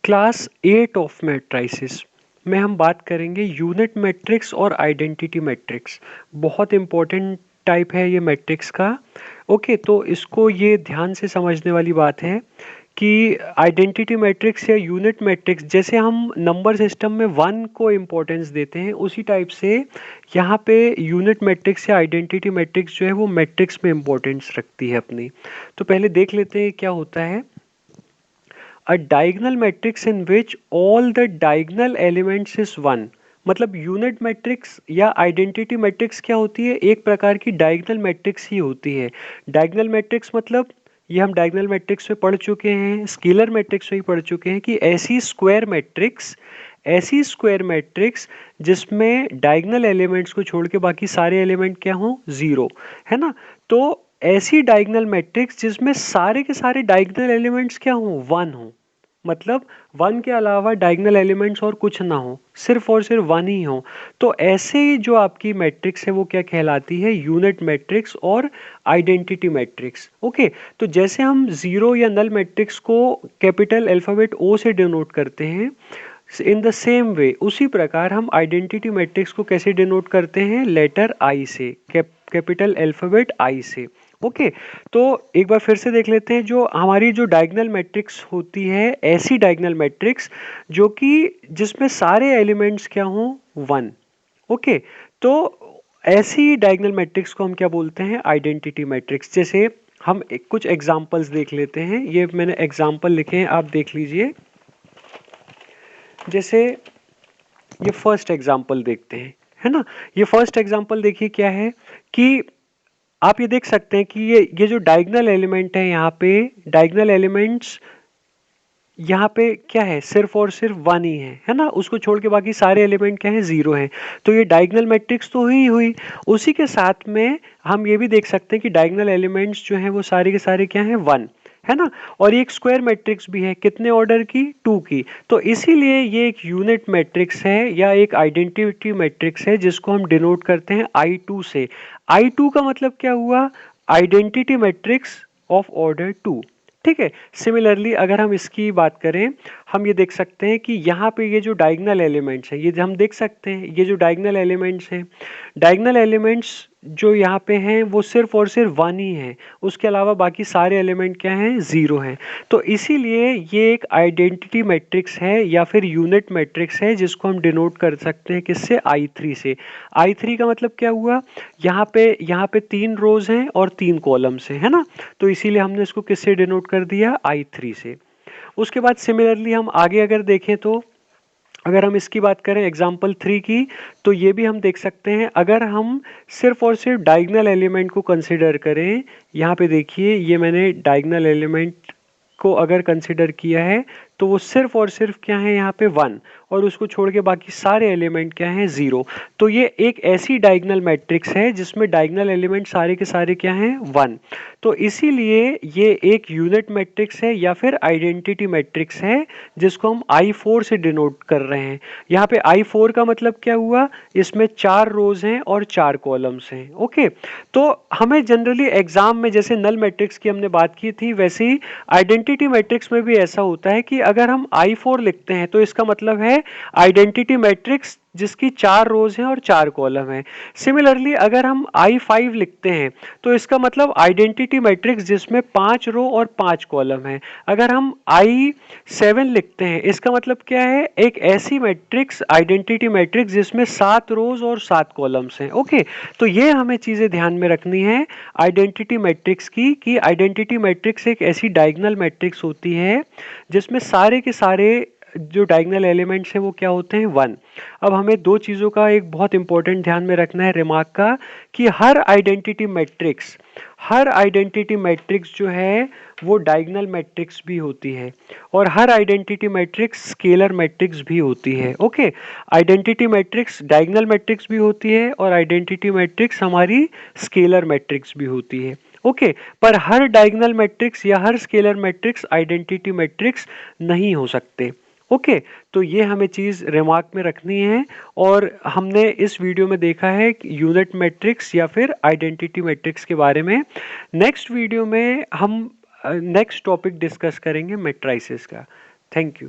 Class 8 of matrices में हम बात करेंगे यूनिट मैट्रिक्स और आइडेंटिटी मैट्रिक्स। बहुत इंपॉर्टेंट टाइप है ये मैट्रिक्स का। ओके, तो इसको ये ध्यान से समझने वाली बात है कि आइडेंटिटी मैट्रिक्स या यूनिट मैट्रिक्स, जैसे हम नंबर सिस्टम में 1 को इम्पोर्टेंस देते हैं, उसी टाइप से यहाँ पे यूनिट मैट्रिक्स या आइडेंटिटी मैट्रिक्स जो है वो मैट्रिक्स में इम्पोर्टेंस रखती है अपनी। तो पहले देख लेते हैं क्या होता है। A diagonal matrix in which all the diagonal elements is 1। मतलब यूनिट मैट्रिक्स या आइडेंटिटी मैट्रिक्स क्या होती है? एक प्रकार की डायगोनल मैट्रिक्स ही होती है। डायगोनल मैट्रिक्स मतलब ये हम डायगोनल मैट्रिक्स में पढ़ चुके हैं, स्केलर मैट्रिक्स में ही पढ़ चुके हैं कि ऐसी स्क्वायर मैट्रिक्स जिसमें डायगोनल एलिमेंट्स को छोड़ के बाकी सारे एलिमेंट क्या हो? जीरो, है ना। तो ऐसी डायगोनल मैट्रिक्स जिसमें सारे के सारे डायगोनल एलिमेंट्स क्या हो? 1 हो। मतलब 1 के अलावा डायगोनल एलिमेंट्स और कुछ ना हो, सिर्फ और सिर्फ 1 ही हो। तो ऐसे जो आपकी मैट्रिक्स है वो क्या कहलाती है? यूनिट मैट्रिक्स और आइडेंटिटी मैट्रिक्स। ओके, तो जैसे हम जीरो या नल मैट्रिक्स को कैपिटल अल्फाबेट ओ से डिनोट करते हैं, इन द सेम वे उसी प्रकार हम आइडेंटिटी मैट्रिक्स को कैसे डिनोट करते हैं? लेटर आई से, कैपिटल अल्फाबेट आई से। ओके, तो एक बार फिर से देख लेते हैं। जो हमारी जो डायगोनल मैट्रिक्स होती है, ऐसी डायगोनल मैट्रिक्स जो कि जिसमें सारे एलिमेंट्स क्या हों? 1। ओके, तो ऐसी डायगोनल मैट्रिक्स को हम क्या बोलते हैं? Identity matrix. जैसे हम कुछ एग्जांपल्स देख लेते हैं। ये मैंने एग्जांपल लिखे हैं, आप देख लीजिए। जैसे ये फर्स्ट एग्जांपल देखते हैं, है ना। ये फर्स्ट एग्जांपल देखिए क्या है कि आप ये देख सकते हैं कि ये जो डायगोनल एलिमेंट है, यहाँ पे डायगोनल एलिमेंट्स यहाँ पे क्या है? सिर्फ और सिर्फ 1 ही है ना। उसको छोड़ के बाकी सारे एलिमेंट क्या है? जीरो है। तो ये डायगोनल मैट्रिक्स तो हुई। उसी के साथ में हम ये भी देख सकते हैं कि डायगोनल एलिमेंट्स जो हैं वो सारे के सारे क्या हैं? 1, है ना। और ये एक स्क्वायर मैट्रिक्स भी है, कितने ऑर्डर की? 2 की। तो इसीलिए ये एक यूनिट मैट्रिक्स है या एक आइडेंटिटी मैट्रिक्स है जिसको हम डिनोट करते हैं I2 से। I2 का मतलब क्या हुआ? Identity matrix of order 2। ठीक है। सिमिलरली अगर हम इसकी बात करें, हम ये देख सकते हैं कि यहाँ पे ये जो डायगोनल एलिमेंट्स हैं, ये हम देख सकते हैं, ये जो डायगोनल एलिमेंट्स हैं, डायगोनल एलिमेंट्स जो यहाँ पे हैं वो सिर्फ और सिर्फ 1 ही है। उसके अलावा बाकी सारे एलिमेंट क्या हैं? जीरो हैं। तो इसीलिए ये एक आइडेंटिटी मैट्रिक्स है या फिर यूनिट मैट्रिक्स है जिसको हम डिनोट कर सकते हैं किससे? I3 से। I3 का मतलब क्या हुआ? यहाँ पे 3 रोज हैं और 3 कॉलम्स हैं, है ना। तो इसीलिए हमने इसको किससे डिनोट कर दिया? I3 से। उसके बाद सिमिलरली हम आगे अगर देखें तो अगर हम इसकी बात करें एग्जाम्पल 3 की, तो ये भी हम देख सकते हैं। अगर हम सिर्फ और सिर्फ डायगोनल एलिमेंट को कंसिडर करें, यहाँ पे देखिए ये मैंने डायगोनल एलिमेंट को अगर कंसिडर किया है तो वो सिर्फ और सिर्फ क्या है? यहाँ पे 1, और उसको छोड़ के बाकी सारे एलिमेंट क्या हैं? जीरो। तो ये एक ऐसी डायगोनल मैट्रिक्स है जिसमें डायगोनल एलिमेंट सारे के सारे क्या हैं? 1। तो इसीलिए ये एक यूनिट मैट्रिक्स है या फिर आइडेंटिटी मैट्रिक्स है जिसको हम I4 से डिनोट कर रहे हैं। यहाँ पे I4 का मतलब क्या हुआ? इसमें 4 रोज हैं और 4 कॉलम्स हैं। ओके, तो हमें जनरली एग्जाम में जैसे नल मैट्रिक्स की हमने बात की थी, वैसे ही आइडेंटिटी मैट्रिक्स में भी ऐसा होता है कि अगर हम I4 लिखते हैं तो इसका मतलब है आइडेंटिटी मैट्रिक्स जिसकी 4 रोज हैं और 4 कॉलम हैं। सिमिलरली अगर हम I5 लिखते हैं तो इसका मतलब आइडेंटिटी मैट्रिक्स जिसमें 5 रो और 5 कॉलम हैं। अगर हम I7 लिखते हैं, इसका मतलब क्या है? एक ऐसी मैट्रिक्स, आइडेंटिटी मैट्रिक्स जिसमें 7 रोज और 7 कॉलम्स हैं। ओके, तो ये हमें चीजें ध्यान में रखनी है आइडेंटिटी मैट्रिक्स की, कि आइडेंटिटी मैट्रिक्स एक ऐसी डायगोनल मैट्रिक्स होती है जिसमें सारे के सारे जो डायगोनल एलिमेंट्स हैं वो क्या होते हैं? 1। अब हमें दो चीज़ों का एक बहुत इंपॉर्टेंट ध्यान में रखना है रिमार्क का, कि हर आइडेंटिटी मैट्रिक्स जो है वो डायगोनल मैट्रिक्स भी होती है, और हर आइडेंटिटी मैट्रिक्स स्केलर मैट्रिक्स भी होती है। Okay, identity matrix diagonal matrix भी होती है और आइडेंटिटी मैट्रिक्स हमारी स्केलर मैट्रिक्स भी होती है। ओके, पर हर डायगोनल मैट्रिक्स या हर स्केलर मैट्रिक्स आइडेंटिटी मैट्रिक्स नहीं हो सकते। ओके, तो ये हमें चीज़ रिमार्क में रखनी है। और हमने इस वीडियो में देखा है कि यूनिट मैट्रिक्स या फिर आइडेंटिटी मैट्रिक्स के बारे में। नेक्स्ट वीडियो में हम नेक्स्ट टॉपिक डिस्कस करेंगे मैट्राइसिस का। Thank you.